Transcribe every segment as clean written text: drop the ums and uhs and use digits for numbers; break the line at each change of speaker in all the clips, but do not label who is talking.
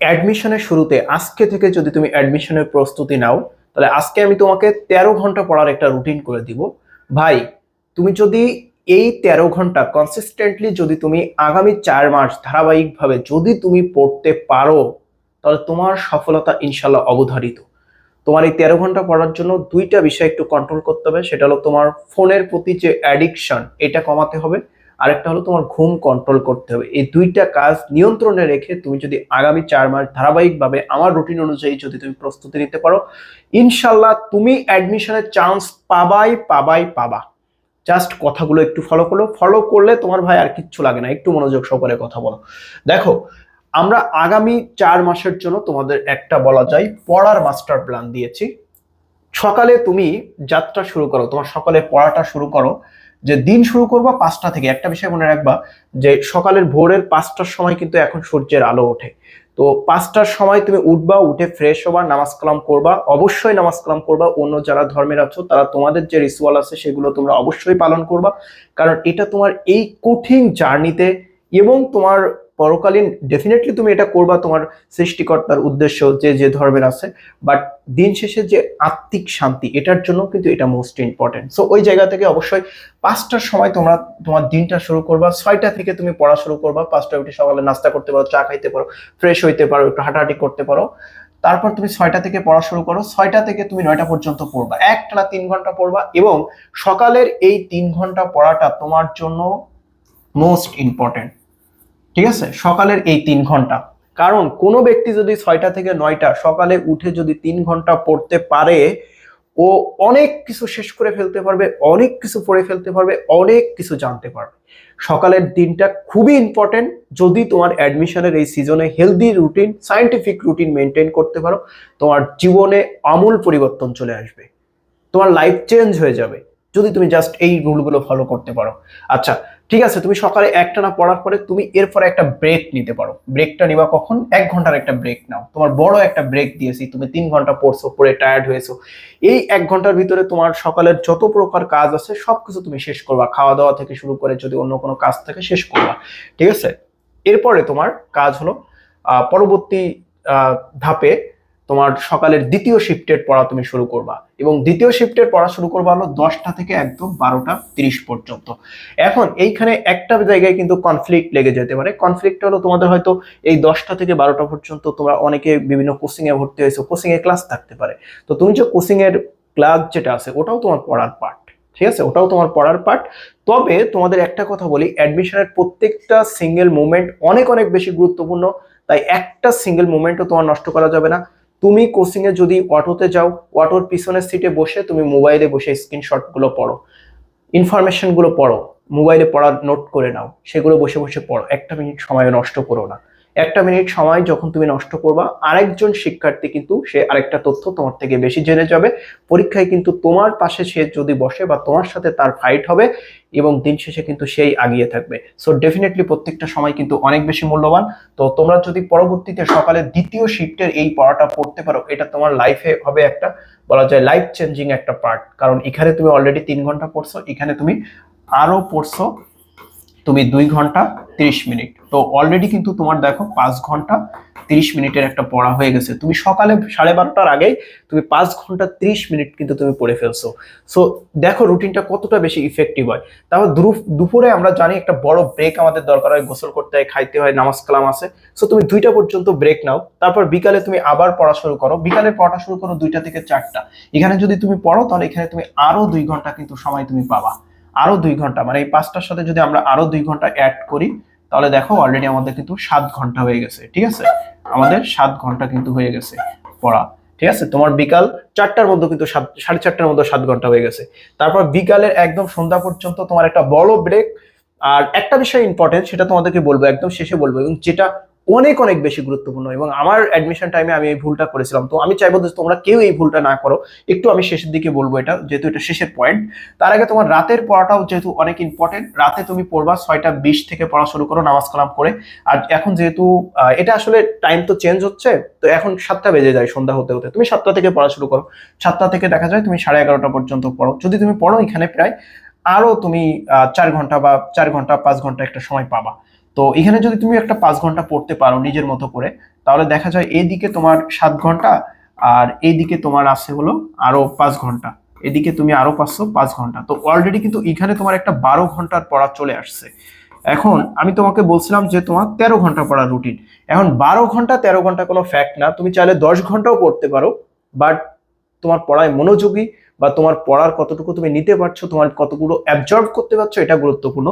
অ্যাডমিশনের শুরুতে আজকে থেকে যদি তুমি অ্যাডমিশনের প্রস্তুতি নাও, তাহলে আজকে আমি তোমাকে 13 ঘন্টা পড়ার একটা রুটিন করে দিব। ভাই, তুমি যদি এই 13 ঘন্টা কনসিস্টেন্টলি যদি তুমি আগামী 4 মাস ধারাবাহিকভাবে যদি তুমি পড়তে পারো, তাহলে তোমার সফলতা ইনশাল্লাহ অবধারিত। তোমার এই 13 ঘন্টা পড়ার জন্য দুইটা বিষয় একটু কন্ট্রোল করতে হবে। সেটা হলো তোমার ফোনের প্রতি যে অ্যাডিকশন, এটা কমাতে হবে। আরেকটা হলো তোমার ঘুম কন্ট্রোল করতে হবে। এই দুইটা কাজ নিয়ন্ত্রণে রেখে তুমি যদি আগামী 4 মাস ধারাবাহিকভাবে আমার রুটিন অনুযায়ী যদি তুমি প্রস্তুতি নিতে পারো, ইনশাল্লাহ তুমি অ্যাডমিশনের চান্স পাবাই পাবাই পাবা। জাস্ট কথাগুলো একটু ফলো করলো, ফলো করলে তোমার ভাই আর কিচ্ছু লাগে না। একটু মনোযোগ সহকারে কথা বলো। দেখো, আমরা আগামী 4 মাসের জন্য তোমাদের একটা বলা যায় পড়ার মাস্টার প্ল্যান দিয়েছি। সকালে তুমি যাত্রা শুরু করো, তোমার সকালে পড়াটা শুরু করো। যে দিন শুরু করবা 5টা থেকে, একটা বিষয় মনে রাখবা যে সকালের ভোরের 5টার সময় কিন্তু এখন সূর্যের আলো ওঠে। তো 5টার সময় তুমি উঠবা, উঠে ফ্রেশ হবা, নামাজ কালাম করবা। অবশ্যই নামাজ কালাম করবা। অন্য যারা ধর্মের আছো তারা তোমাদের যে রিচুয়াল আছে সেগুলো তোমরা অবশ্যই পালন করবা। কারণ এটা তোমার এই কঠিন জার্নিতে এবং তোমার পরকালীন ডেফিনেটলি তুমি এটা করবা তোমার সৃষ্টিকর্তার উদ্দেশ্য যে যে ধর্মের আছে। বাট দিন শেষে যে আত্মিক শান্তি, এটার জন্য কিন্তু এটা মোস্ট ইম্পর্টেন্ট। সো ওই জায়গা থেকে অবশ্যই 5টার সময় তোমরা তোমার দিনটা শুরু করবা। 6টা থেকে তুমি পড়া শুরু করবা। 5টায় উঠে সকালে নাস্তা করতে পারো, চা খাইতে পারো, ফ্রেশ হইতে পারো, একটু হাঁটাহাঁটি করতে পারো। তারপর তুমি 6টা থেকে পড়া শুরু করো। 6টা থেকে তুমি 9টা পর্যন্ত পড়বা, একটানা 3 ঘন্টা পড়বা। এবং সকালের এই 3 ঘন্টা পড়াটা তোমার জন্য মোস্ট ইম্পর্টেন্ট। ঠিক আছে, সকালের এই 3 ঘন্টা। কারণ কোনো ব্যক্তি যদি 6টা থেকে 9টা সকালে উঠে যদি 3 ঘন্টা পড়তে পারে, ও অনেক কিছু শেষ করে ফেলতে পারবে, অনেক কিছু পড়ে ফেলতে পারবে, অনেক কিছু জানতে পারবে। সকালের দিনটা খুবই ইম্পর্টেন্ট। যদি তোমার অ্যাডমিশনের এই সিজনে healthy routine, scientific routine maintain করতে পারো, তোমার জীবনে আমূল পরিবর্তন চলে আসবে। তোমার লাইফ চেঞ্জ হয়ে যাবে যদি তুমি জাস্ট এই রুলগুলো ফলো করতে পারো। আচ্ছা, ঠিক আছে, তুমি সকালে একটানা পড়ার পরে তুমি এরপরে একটা ব্রেক নিতে পারো। ব্রেকটা নিবা কখন? 1 ঘন্টার একটা ব্রেক নাও। তোমার বড় একটা ব্রেক দিয়েছি, তুমি 3 ঘন্টা পড়ছো, পড়ে টায়ার্ড হয়েছো। এই 1 ঘন্টার ভিতরে তোমার সকালের যত প্রকার কাজ আছে সবকিছু তুমি শেষ করবা, খাওয়া দাওয়া থেকে শুরু করে যদি অন্য কোনো কাজ থাকে শেষ করবা। ঠিক আছে, এরপরে তোমার কাজ হলো পরবর্তী আহ, ধাপে তোমার সকালের দ্বিতীয় শিফটের পড়া তুমি শুরু করবা। এবং দ্বিতীয় শিফটের পড়া শুরু করবা হলো 10টা থেকে একদম 12টা 30 পর্যন্ত। এখন এইখানে একটা জায়গায় কিন্তু কনফ্লিক্ট লেগে যেতে পারে। কনফ্লিক্ট হলো তোমাদের হয়তো এই 10টা থেকে 12টা পর্যন্ত তোমরা অনেকে বিভিন্ন কোচিং এ ভর্তি হয়েছো, কোচিং এ ক্লাস থাকতে পারে। তো তুমি যে কোচিং এর ক্লাস যেটা আছে ওটাও তোমার পড়ার পার্ট। ঠিক আছে, ওটাও তোমার পড়ার পার্ট। তবে তোমাদের একটা কথা বলি, অ্যাডমিশনের প্রত্যেকটা সিঙ্গেল মুভমেন্ট অনেক অনেক বেশি গুরুত্বপূর্ণ। তাই একটা সিঙ্গেল মুভমেন্টও তোমার নষ্ট করা যাবে না। তুমি কোচিং এ যদি অটোতে যাও, অটোর পিছনের সিটে বসে তুমি মোবাইলে বসে স্ক্রিনশট গুলো পড়ো, ইনফরমেশন গুলো পড়ো, মোবাইলে পড়ার নোট করে নাও, সেগুলো বসে বসে পড়ো। 1টা মিনিট সময় নষ্ট করো না। 1টা মিনিট সময় যখন তুমি নষ্ট করবা, আরেকজন শিক্ষার্থী কিন্তু সে আরেকটা তথ্য তোমার থেকে বেশি জেনে যাবে। পরীক্ষায় কিন্তু তোমার পাশে সে যদি বসে বা তোমার সাথে তার ফাইট হবে, এবং দিন শেষে কিন্তু সেই আগিয়ে থাকবে। সো ডেফিনেটলি প্রত্যেকটা সময় কিন্তু অনেক বেশি মূল্যবান। তো তোমরা যদি পরবর্তীতে সকালে দ্বিতীয় শিফটের এই পড়াটা পড়তে পারো, এটা তোমার লাইফে হবে একটা বলা যায় লাইফ চেঞ্জিং একটা পার্ট। কারণ এখানে তুমি অলরেডি 3 ঘন্টা পড়ছো, এখানে তুমি আরো পড়ছো তুমি 2 ঘন্টা 30 মিনিট। তো অলরেডি কিন্তু তোমার দেখো 5 ঘন্টা 30 মিনিটের একটা পড়া হয়ে গেছে। তুমি সকালে 12:30টার আগেই তুমি 5 ঘন্টা 30 মিনিট কিন্তু তুমি পড়ে ফেলছো। সো দেখো রুটিনটা কতটা বেশি ইফেক্টিভ হয়। তারপর দুপুরে আমরা জানি একটা বড় ব্রেক আমাদের দরকার হয়, গোসল করতে হয়, খাইতে হয়, নামাজ কালাম আছে। সো তুমি 2টা পর্যন্ত ব্রেক নাও। তারপর বিকালে তুমি আবার পড়া শুরু করো। বিকালে পড়া শুরু করো 2টা থেকে 4টা। এখানে যদি তুমি পড়ো তাহলে এখানে তুমি আরো 2 ঘন্টা কিন্তু সময় তুমি পাবা। আরো 2 ঘন্টা মানে এই 5টার সাথে যদি আমরা আরো 2 ঘন্টা অ্যাড করি, তাহলে দেখো অলরেডি আমাদের কিন্তু 7 ঘন্টা হয়ে গেছে। ঠিক আছে, আমাদের 7 ঘন্টা কিন্তু হয়ে গেছে পড়া। ঠিক আছে, তোমার বিকাল 4টার মধ্যে কিন্তু 4:30টার মধ্যে 7 ঘন্টা হয়ে গেছে। তারপর বিকালের একদম সন্ধ্যা পর্যন্ত তোমার একটা বড় ব্রেক। আর একটা বিষয় ইম্পর্টেন্ট, সেটা তোমাদেরকে বলবো একদম শেষে বলবো, এবং যেটা অনেক অনেক বেশি গুরুত্বপূর্ণ। এবং আমার অ্যাডমিশন টাইমে আমি এই ভুলটা করেছিলাম, তো আমি চাইবো যে তোমরা কেউ এই ভুলটা না করো। একটু আমি শেষের দিকে বলবো এটা, যেহেতু এটা শেষের পয়েন্ট। তার আগে তোমার রাতের পড়াটাও যেহেতু অনেক ইম্পর্টেন্ট, রাতে তুমি পড়বা 6টা 20 থেকে পড়া শুরু করো নামাজ কালাম করে। আর এখন যেহেতু এটা আসলে টাইম তো চেঞ্জ হচ্ছে, তো এখন 7টা বেজে যায় সন্ধ্যা হতে হতে, তুমি 7টা থেকে পড়া শুরু করো। 7টা থেকে দেখা যায় তুমি 11:30টা পর্যন্ত পড়ো। যদি তুমি পড়ো এখানে প্রায় আরো তুমি 4 ঘন্টা বা 4 ঘন্টা 5 ঘন্টা একটা সময় পাবা। তো এখানে যদি তুমি একটা 5 ঘন্টা পড়তে পারো নিজের মতো করে, তাহলে দেখা যায় এইদিকে তোমার 7 ঘন্টা, আর এইদিকে তোমার আছে হলো আরো 5 ঘন্টা, এদিকে তুমি আরো পাচ্ছো 5 ঘন্টা। তো অলরেডি কিন্তু এখানে তোমার একটা 12 ঘন্টার পড়া চলে আসছে। এখন আমি তোমাকে বলছিলাম যে তোমার 13 ঘন্টা পড়া রুটিন। এখন 12 ঘন্টা 13 ঘন্টা কোনো ফ্যাক্ট না, তুমি চাইলে 10 ঘন্টাও পড়তে পারো, বাট তোমার পড়ায় মনোযোগী বা তোমার পড়ার কতটুকু তুমি নিতে পারছো, তোমার কতগুলো অ্যাবজর্ব করতে পারছো, এটা গুরুত্বপূর্ণ।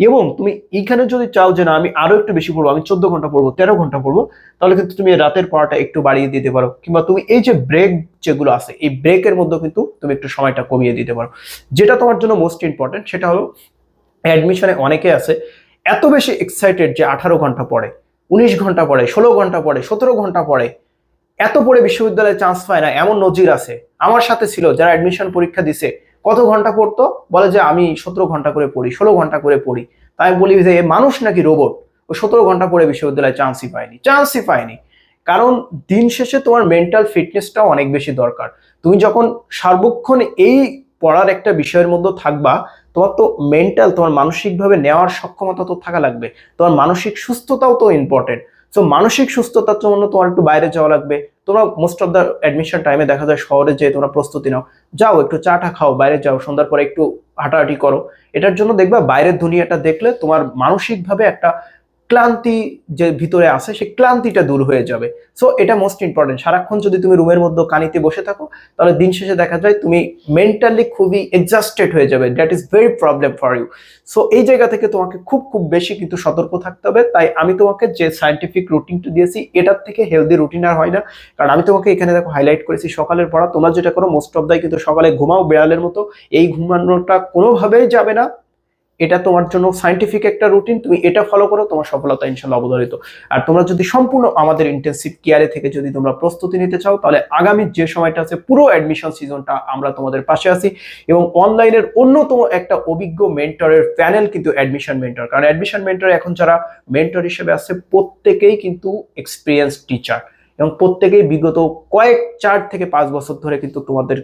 এবং তুমি এখানে যদি চাও যে না আমি আরো একটু বেশি পড়বো, আমি 14 ঘন্টা পড়বো, 13 ঘন্টা পড়বো, তাহলে কিন্তু তুমি রাতের পড়াটা একটু বাড়িয়ে দিতে পারো, কিংবা তুমি এই যে ব্রেক যেগুলো আছে এই ব্রেকের মধ্যে কিন্তু তুমি একটু সময়টা কমিয়ে দিতে পারো। যেটা তোমার জন্য মোস্ট ইম্পর্টেন্ট সেটা হলো, অ্যাডমিশনে অনেকে আছে এত বেশি এক্সাইটেড যে 18 ঘন্টা পড়ে, 19 ঘন্টা পড়ে, 16 ঘন্টা পড়ে, 17 ঘন্টা পড়ে, এত পড়ে বিশ্ববিদ্যালয়ে চান্স পায় না, এমন নজির আছে। আমার সাথে ছিল যারা অ্যাডমিশন পরীক্ষা দিছে, কত ঘন্টা পড়তো, বলে যে আমি 17 ঘন্টা করে পড়ি, 16 ঘন্টা করে পড়ি। তাই আমি বলি যে এ মানুষ নাকি রোবট, ও 17 ঘন্টা পড়ে বিশ্ববিদ্যালয়ে চান্সই পায়নি। কারণ দিন শেষে তোমার মেন্টাল ফিটনেসটাও অনেক বেশি দরকার। তুমি যখন সার্বক্ষণ এই পড়ার একটা বিষয়ের মধ্যে থাকবা, তোমার তো মেন্টাল, তোমার মানসিকভাবে নেওয়ার সক্ষমতা তো থাকা লাগবে, তোমার মানসিক সুস্থতাও তো ইম্পর্টেন্ট। সো মানসিক সুস্থতার জন্য তোমার একটু বাইরে যাওয়া লাগবে। তোমরা মোস্ট অফ দ্য অ্যাডমিশন টাইমে দেখা যায় শহরে যেয়ে তোমরা প্রস্তুতি নাও, যাও একটু চাটা খাও, বাইরে যাও, সন্ধ্যার পরে একটু হাঁটাহাঁটি করো। এটার জন্য দেখবা বাইরের দুনিয়াটা দেখলে তোমার মানসিকভাবে একটা ক্লান্তি যে ভিতরে আছে সেই ক্লান্তিটা দূর হয়ে যাবে। সো এটা মোস্ট ইম্পর্টেন্ট। সারাক্ষণ যদি তুমি রুমের মধ্যে কানিতে বসে থাকো, তাহলে দিন শেষে দেখা যায় তুমি মেন্টালি খুবই এক্সস্টেড হয়ে যাবে, that is very problem for you. So এই জায়গা থেকে তোমাকে খুব খুব বেশি কিন্তু সতর্ক থাকতে হবে। তাই আমি তোমাকে যে সায়েন্টিফিক রুটিনটা দিয়েছি এটার থেকে হেলদি রুটিন আর হয় না। কারণ আমি তোমাকে এখানে দেখো হাইলাইট করেছি সকালের পড়া, তোমরা যেটা করো মোস্ট অফ দাই কিন্তু সকালে ঘুমাও বেড়ালের মতো, এই ঘুমানোটা কোনোভাবেই যাবে না। এটা তোমার জন্য সায়েন্টিফিক একটা রুটিন, তুমি এটা ফলো করো, তোমার সফলতা ইনশাল্লাহ অবধারিত। আর তোমরা যদি সম্পূর্ণ আমাদের ইন্টেনসিভ কেয়ারে থেকে যদি তোমরা প্রস্তুতি নিতে চাও, তাহলে আগামী যে সময়টা আছে পুরো অ্যাডমিশন সিজনটা আমরা তোমাদের পাশে আছি। এবং অনলাইনের অন্যতম একটা অভিজ্ঞ মেন্টরের প্যানেল কিন্তু অ্যাডমিশন মেন্টর, কারণ অ্যাডমিশন মেন্টর এখন যারা মেন্টর হিসেবে আছে প্রত্যেকেই কিন্তু এক্সপিরিয়েন্স টিচার, এবং প্রত্যেকেই বিগত কয়েক 4 থেকে 5 বছর ধরে কিন্তু তোমাদের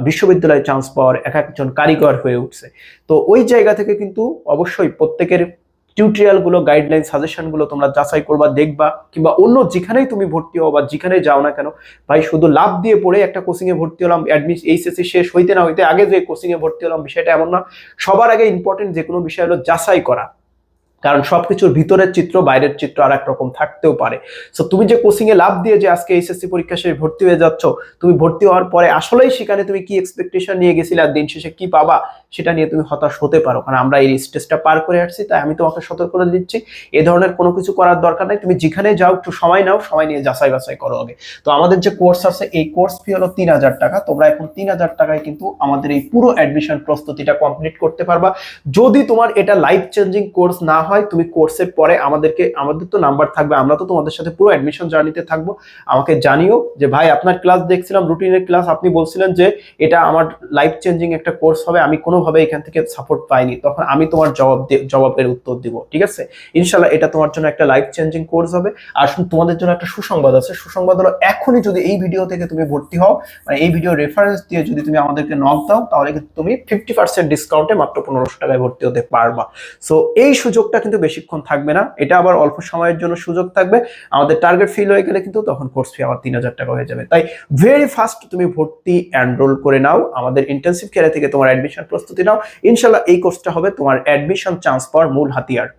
বিশ্ববিদ্যালয়ে চান্স পাওয়ার এক একজন কারিগর হয়ে উঠছে। তো ওই জায়গা থেকে কিন্তু অবশ্যই প্রত্যেকের টিউটোরিয়াল গুলো, গাইডলাইন, সাজেশন গুলো তোমরা যাচাই করবা, দেখবা, কিংবা অন্য যেখানেই তুমি ভর্তি হও বা যেখানেই যাও না কেন, ভাই শুধু লাভ দিয়ে পড়ে একটা কোচিং এ ভর্তি হলাম, এইচএসসি শেষ হইতে না হইতে আগে যে কোচিং এ ভর্তি হলাম, বিষয়টা এমন না। সবার আগে ইম্পর্টেন্ট যে কোনো বিষয় হলো যাচাই করা, কারণ সবকিছুর ভিতরের চিত্র বাইরের চিত্র আর এক রকম থাকতেও পারে। সো তুমি যে কোচিং এ লাভ দিয়ে যে আজকে এইচএসসি পরীক্ষা শেষে ভর্তি হয়ে যাচ্ছ, তুমি ভর্তি হওয়ার পরে আসলেই সেখানে তুমি কি এক্সপেকটেশন নিয়ে গেছিলে আর দিন শেষে কি পাবা, সেটা নিয়ে তুমি হতাশ হতে পারো। কারণ আমরা এই স্টেজটা পার করে আসছি, তাই আমি তোমাকে সতর্ক করে দিচ্ছি এ ধরনের কোনো কিছু করার দরকার নাই। তুমি যেখানে যাও একটু সময় নাও, সময় নিয়ে যাচাই বাছাই করো আগে। তো আমাদের যে কোর্স আছে এই কোর্স ফি হলো 3000 টাকা। তোমরা এখন 3000 টাকায় কিন্তু আমাদের এই পুরো অ্যাডমিশন প্রস্তুতিটা কমপ্লিট করতে পারবা। যদি তোমার এটা লাইফ চেঞ্জিং কোর্স না হয়, তুমি কোর্সের পরে আমাদের তো নাম্বার থাকবে, আমরা তো তোমাদের সাথে পুরো অ্যাডমিশন জার্নিতে থাকবো, আমাকে জানিও যে ভাই আপনার ক্লাস দেখছিলাম, রুটিনের ক্লাস, আপনি বলছিলেন যে এটা আমার লাইফ চেঞ্জিং একটা কোর্স হবে, আমি কোনোভাবে এখান থেকে সাপোর্ট পাইনি, তখন আমি তোমার জবাবের উত্তর দিব, ঠিক আছে? ইনশাল্লাহ এটা তোমার জন্য একটা লাইফ চেঞ্জিং কোর্স হবে। আর তোমাদের জন্য একটা সুসংবাদ আছে, সুসংবাদ হলো এখনই যদি এই ভিডিও থেকে তুমি ভর্তি হও, মানে এই ভিডিও রেফারেন্স দিয়ে যদি তুমি আমাদেরকে নক দাও, তাহলে কিন্তু তুমি 50% ডিসকাউন্টে মাত্র 1500 টাকায় ভর্তি হতে পারবা। সো এই সুযোগটা কিন্তু বেশিক্ষণ থাকবে না, এটা আবার অল্প সময়ের জন্য সুযোগ থাকবে। আমাদের টার্গেট ফিল হয়ে গেলে কিন্তু তখন কোর্স ফি আবার 3000 টাকা হয়ে যাবে। তাই ভেরি ফাস্ট তুমি ভর্তি এনরোল করে নাও, আমাদের ইন্টেনসিভ কেয়ার থেকে তোমার অ্যাডমিশন প্রস্তুতি নাও। ইনশাল্লাহ এই কোর্সটা হবে তোমার অ্যাডমিশন চান্স পাওয়ার মূল হাতিয়ার।